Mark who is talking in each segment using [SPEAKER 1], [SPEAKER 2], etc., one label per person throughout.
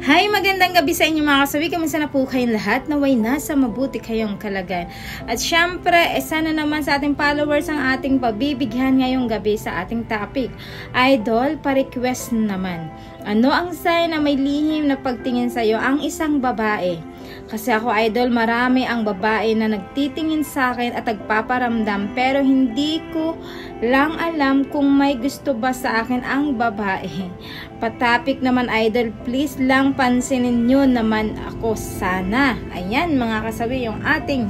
[SPEAKER 1] Hi! Magandang gabi sa inyo mga kasawi. Kamusta na po kayong lahat? Naway nasa mabuti kayong kalagayan. At syempre, sana naman sa ating followers ang ating pabibigyan ngayong gabi sa ating topic. Idol, pa-request naman. Ano ang sign na may lihim na pagtingin sa'yo ang isang babae? Kasi ako, idol, marami ang babae na nagtitingin sa akin at nagpaparamdam pero hindi ko lang alam kung may gusto ba sa akin ang babae. Patapik naman, idol, please lang pansinin nyo naman ako sana. Ayan mga kasawi, yung ating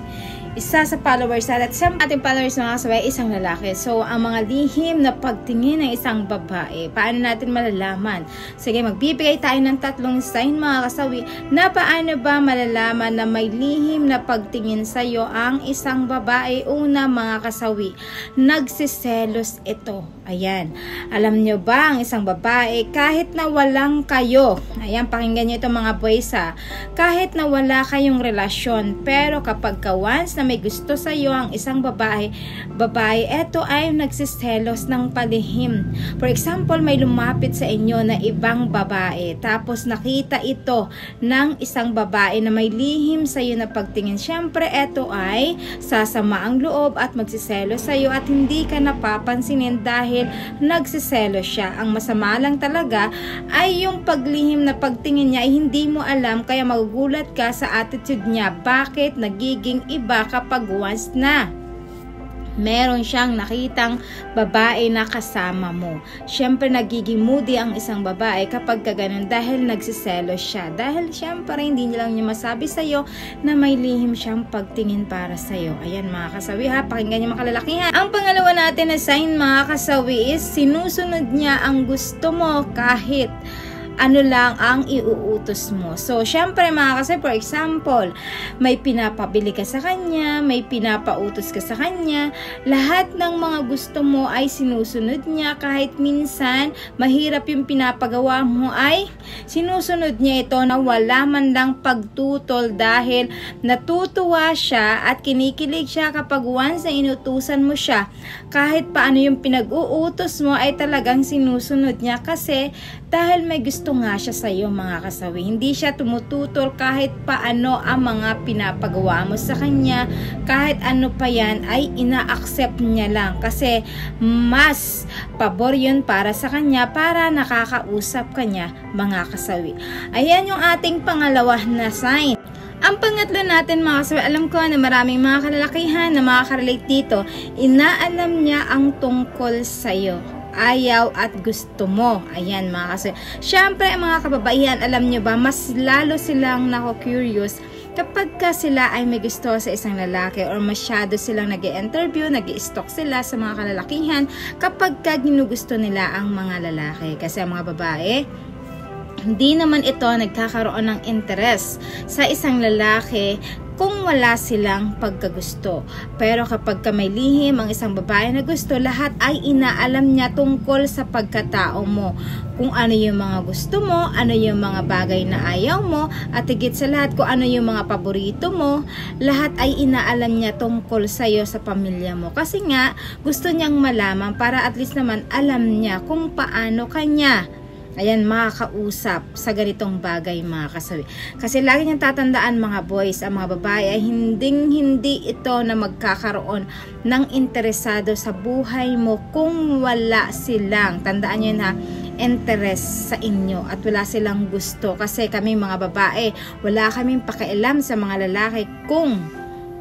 [SPEAKER 1] isa sa followers at sa ating followers mga kasawi, isang lalaki. So, ang mga lihim na pagtingin ng isang babae, paano natin malalaman? Sige, magbibigay tayo ng tatlong sign mga kasawi na paano ba malalaman na may lihim na pagtingin sa'yo ang isang babae. Una mga kasawi, nagsiselos ito. Ayan, alam nyo ba ang isang babae kahit na walang kayo, ayan, pakinggan nyo ito mga boys ha, kahit na wala kayong relasyon, pero kapag once na may gusto sa iyo ang isang babae, eto ay nagsiselos ng palihim. For example, may lumapit sa inyo na ibang babae, tapos nakita ito ng isang babae na may lihim sa iyo na pagtingin. Syempre, eto ay sasama ang loob at magsiselos sa iyo at hindi ka napapansinin dahil nagsiselos siya. Ang masama lang talaga ay yung paglihim na pagtingin niya ay hindi mo alam, kaya magugulat ka sa attitude niya. Bakit nagiging iba kapag once na meron siyang nakitang babae na kasama mo? Syempre nagiging moody ang isang babae kapag kaganon dahil nagsiselos siya. Dahil syempre hindi lang niya masabi sa'yo na may lihim siyang pagtingin para sa'yo. Ayan mga kasawi ha, pakinggan niyo mga kalalakihan. Ang pangalawa natin na sign mga kasawi is sinusunod niya ang gusto mo kahit ano lang ang iuutos mo. So, syempre mga kasi, for example, may pinapabili ka sa kanya, may pinapautos ka sa kanya, lahat ng mga gusto mo ay sinusunod niya. Kahit minsan, mahirap yung pinapagawa mo ay sinusunod niya ito na wala man lang pagtutol dahil natutuwa siya at kinikilig siya kapag once na inutusan mo siya. Kahit paano yung pinag-uutos mo ay talagang sinusunod niya kasi dahil may gusto nga siya sa iyo mga kasawi. Hindi siya tumututol kahit paano ang mga pinapagawa mo sa kanya. Kahit ano pa yan ay ina-accept niya lang kasi mas pabor yun para sa kanya, para nakakausap kanya mga kasawi. Ayan yung ating pangalawa na sign. Ang pangatlo natin mga kasawi, alam ko na maraming mga kalalakihan na makaka-relate dito. Inaalam niya ang tungkol sa'yo, ayaw at gusto mo. Ayan mga kasawi. Syempre mga kababaihan, alam nyo ba, mas lalo silang nako-curious kapag ka sila ay may gusto sa isang lalaki or masyado silang nag-i-interview, nag-i-stalk sila sa mga kalalakihan kapag ka ginugusto nila ang mga lalaki. Kasi ang mga babae, hindi naman ito nagkakaroon ng interes sa isang lalaki kung wala silang pagkagusto. Pero kapag ka may lihim ang isang babae na gusto, lahat ay inaalam niya tungkol sa pagkatao mo. Kung ano yung mga gusto mo, ano yung mga bagay na ayaw mo, at higit sa lahat kung ano yung mga paborito mo, lahat ay inaalam niya tungkol sa'yo, sa pamilya mo. Kasi nga, gusto niyang malaman para at least naman alam niya kung paano kanya makakausap sa ganitong bagay mga kasawi. Kasi lagi niyang tatandaan mga boys, ang mga babae ay hindi ito na magkakaroon ng interesado sa buhay mo kung wala silang, tandaan niyo na, interest sa inyo at wala silang gusto. Kasi kami mga babae, wala kaming pakialam sa mga lalaki kung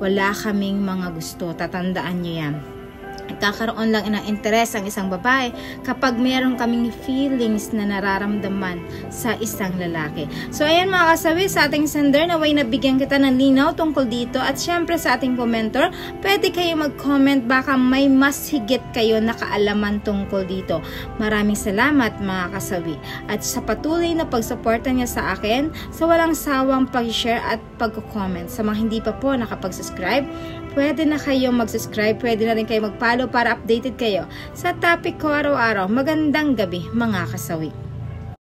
[SPEAKER 1] wala kaming mga gusto. Tatandaan niyo yan. Kakaroon lang ng interes ang isang babae kapag mayroon kaming feelings na nararamdaman sa isang lalaki. So ayan mga kasawi, sa ating sender, naway nabigyan kita ng linaw tungkol dito. At syempre sa ating commenter, pwede kayo mag-comment, baka may mas higit kayo na kaalaman tungkol dito. Maraming salamat mga kasawi. At sa patuloy na pagsuporta niya sa akin, sa walang sawang pag-share at pag-comment. Sa mga hindi pa po nakapag-subscribe, pwede na kayo mag-subscribe, pwede na rin kayo mag-follow para updated kayo sa topic ko araw-araw. Magandang gabi mga kasawi.